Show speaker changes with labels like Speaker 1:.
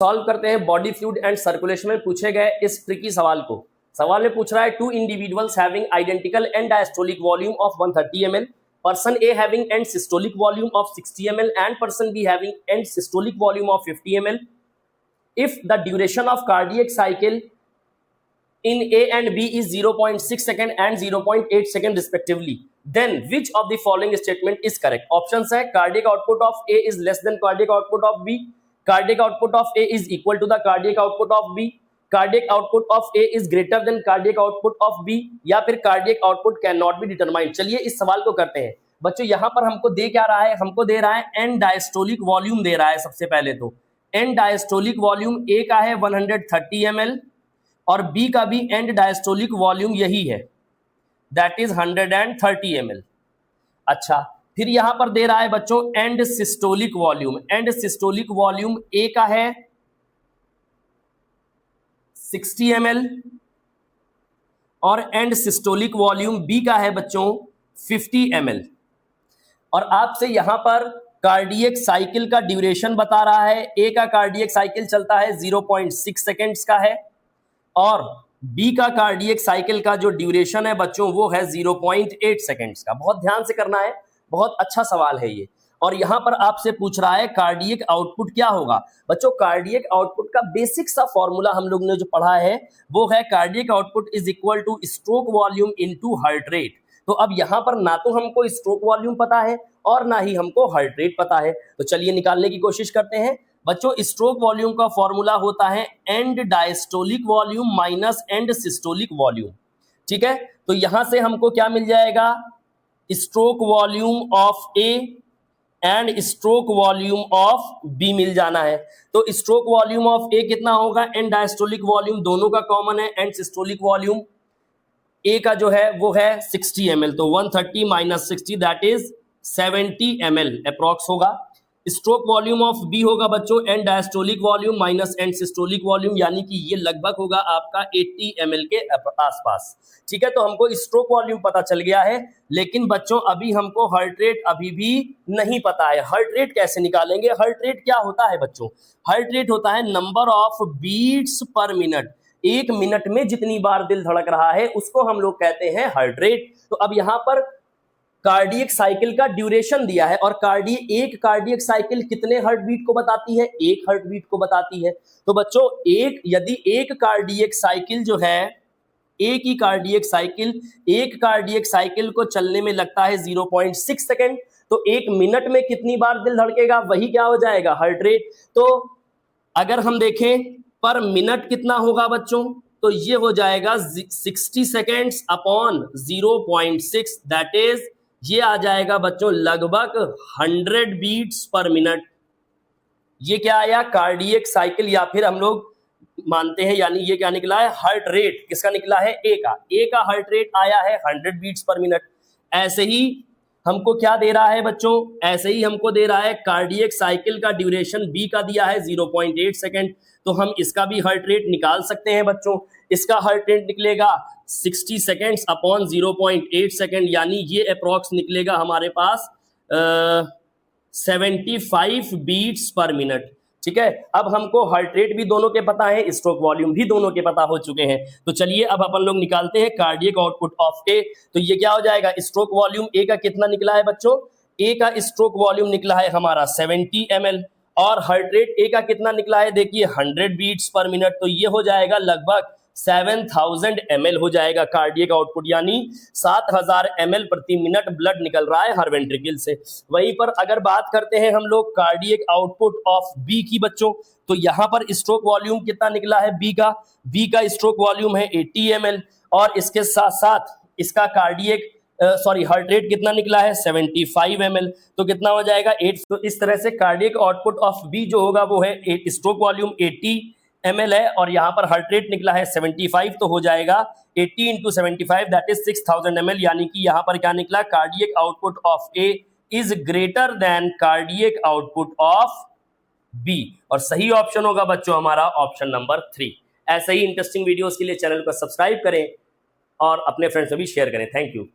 Speaker 1: Solve करते हैं body fluid and circulation में पूछे गए इस ट्रिकी सवाल को। सवाल में पूछ रहा है two individuals having identical end diastolic volume of 130 ml, person A having end systolic volume of 60 ml and person B having end systolic volume of 50 ml. If the duration of cardiac cycle in A and B is 0.6 second and 0.8 second respectively, then which of the following statement is correct? Options है cardiac output of A is less than cardiac output of B, cardiac output of A is equal to the cardiac output of B, cardiac output of A is greater than cardiac output of B, या फिर cardiac output cannot be determined। चलिए इस सवाल को करते हैं बच्चों। यहां पर हमको दे क्या रहा है, हमको दे रहा है एंड डायस्टोलिक वॉल्यूम दे रहा है। सबसे पहले तो एंड डायस्टोलिक वॉल्यूम A का है 130 ml और B का भी एंड डायस्टोलिक वॉल्यूम यही है, दैट इज 130 ml। अच्छा, फिर यहां पर दे रहा है बच्चों and systolic volume. And systolic volume A का है 60 ml और एंड सिस्टोलिक वॉल्यूम B का है बच्चों 50 ml। और आपसे यहां पर कार्डियक साइकिल का ड्यूरेशन बता रहा है। A का कार्डियक साइकिल चलता है 0.6 सेकेंड्स का है और B का कार्डियक साइकिल का जो ड्यूरेशन है बच्चों वो है 0.8 सेकेंड्स का। बहुत ध्यान से करना है, बहुत अच्छा सवाल है ये। और यहां पर आपसे पूछ रहा है कार्डियक आउटपुट क्या होगा। बच्चों कार्डियक आउटपुट का बेसिक सा फॉर्मूला हम लोग ने जो पढ़ा है वो है cardiac output is equal two stroke volume into heart rate. तो अब यहां पर ना तो हमको स्ट्रोक वॉल्यूम पता है और ना ही हमको हार्ट रेट पता है, तो चलिए निकालने की कोशिश करते हैं। बच्चों स्ट्रोक वॉल्यूम का फॉर्मूला होता है end diastolic volume minus end systolic volume. ठीक है, तो यहां से हमको क्या मिल जाएगा, stroke volume of A and stroke volume of B मिल जाना है। तो स्ट्रोक वॉल्यूम ऑफ ए कितना होगा, एंड डायस्टोलिक वॉल्यूम दोनों का कॉमन है, एंड सिस्टोलिक वॉल्यूम ए का जो है वो है 60 ml। तो 130 minus 60 that is 70 ml approx होगा। स्ट्रोक वॉल्यूम ऑफ बी होगा बच्चों and diastolic volume minus end systolic volume, यानी कि ये लगभग होगा आपका 80 ml के आसपास। ठीक है, तो हमको स्ट्रोक वॉल्यूम पता चल गया है, लेकिन बच्चों अभी हमको हार्ट रेट अभी भी नहीं पता है। हार्ट रेट कैसे निकालेंगे? हार्ट रेट क्या होता है बच्चों? हार्ट रेट होता है number of beats per minute. एक मिनट में जितनी बार दिल धड़क रहा है उसको हम लोग कहते हैं हार्ट रेट। तो अब यहां पर कार्डियक साइकिल का ड्यूरेशन दिया है और एक कार्डियक साइकिल कितने हार्ट बीट को बताती है? एक हार्ट बीट को बताती है। तो बच्चों यदि एक कार्डियक साइकिल जो है, एक कार्डियक साइकिल को चलने में लगता है 0.6 सेकेंड, तो एक मिनट में कितनी बार दिल धड़केगा, वही क्या हो जाएगा, हार्ट रेट। तो अगर हम देखें पर मिनट कितना होगा बच्चों, तो ये हो जाएगा 60 सेकेंड्स अपॉन 0.6 दैट इज ये आ जाएगा बच्चों लगभग 100 बीट्स पर मिनट। ये क्या आया, कार्डियक साइकिल, या फिर हम लोग मानते हैं यानी ये क्या निकला है, हार्ट रेट। किसका निकला है? ए का हार्ट रेट आया है 100 बीट्स पर मिनट। ऐसे ही हमको क्या दे रहा है बच्चों, ऐसे ही हमको दे रहा है कार्डियक साइकिल का ड्यूरेशन बी का दिया है 0.8 सेकेंड, तो हम इसका भी हार्ट रेट निकाल सकते हैं बच्चों। इसका हार्ट रेट निकलेगा 60 सेकेंड्स अपॉन 0.8 सेकेंड, यानी ये अप्रॉक्स निकलेगा हमारे पास 75 बीट्स पर मिनट। ठीक है, अब हमको हार्ट रेट भी दोनों के पता है, स्ट्रोक वॉल्यूम भी दोनों के पता हो चुके हैं। तो चलिए अब अपन लोग निकालते हैं कार्डियक आउटपुट ऑफ ए। तो ये क्या हो जाएगा, स्ट्रोक वॉल्यूम ए का कितना निकला है बच्चों? ए का स्ट्रोक वॉल्यूम निकला है हमारा 70 ml और हार्ट रेट ए का कितना निकला है, देखिए 100 बीट्स पर मिनट। तो ये हो जाएगा लगभग 7000 ml हो जाएगा कार्डियक आउटपुट, यानी 7000 ml प्रति मिनट ब्लड निकल रहा है हर वेंट्रिकल से। वहीं पर अगर बात करते हैं हम लोग कार्डियक आउटपुट ऑफ बी की बच्चों, तो यहां पर स्ट्रोक वॉल्यूम कितना निकला है बी का स्ट्रोक वॉल्यूम है 80 ml और इसके साथ साथ इसका हार्ट रेट कितना निकला है 75 ml। तो कितना हो जाएगा 8। तो इस तरह से कार्डियक आउटपुट ऑफ बी जो होगा वो है स्ट्रोक वॉल्यूम 80 ml है और यहाँ पर हार्ट रेट निकला है 75, तो हो जाएगा 80 इंटू 75 दैट इज 6000 ml, यानी कि यहाँ पर क्या निकला, cardiac output of A is greater than cardiac output of B. और सही ऑप्शन होगा बच्चों हमारा ऑप्शन नंबर 3। ऐसे ही इंटरेस्टिंग वीडियोस के लिए चैनल को सब्सक्राइब करें और अपने फ्रेंड्स में भी शेयर करें। Thank you.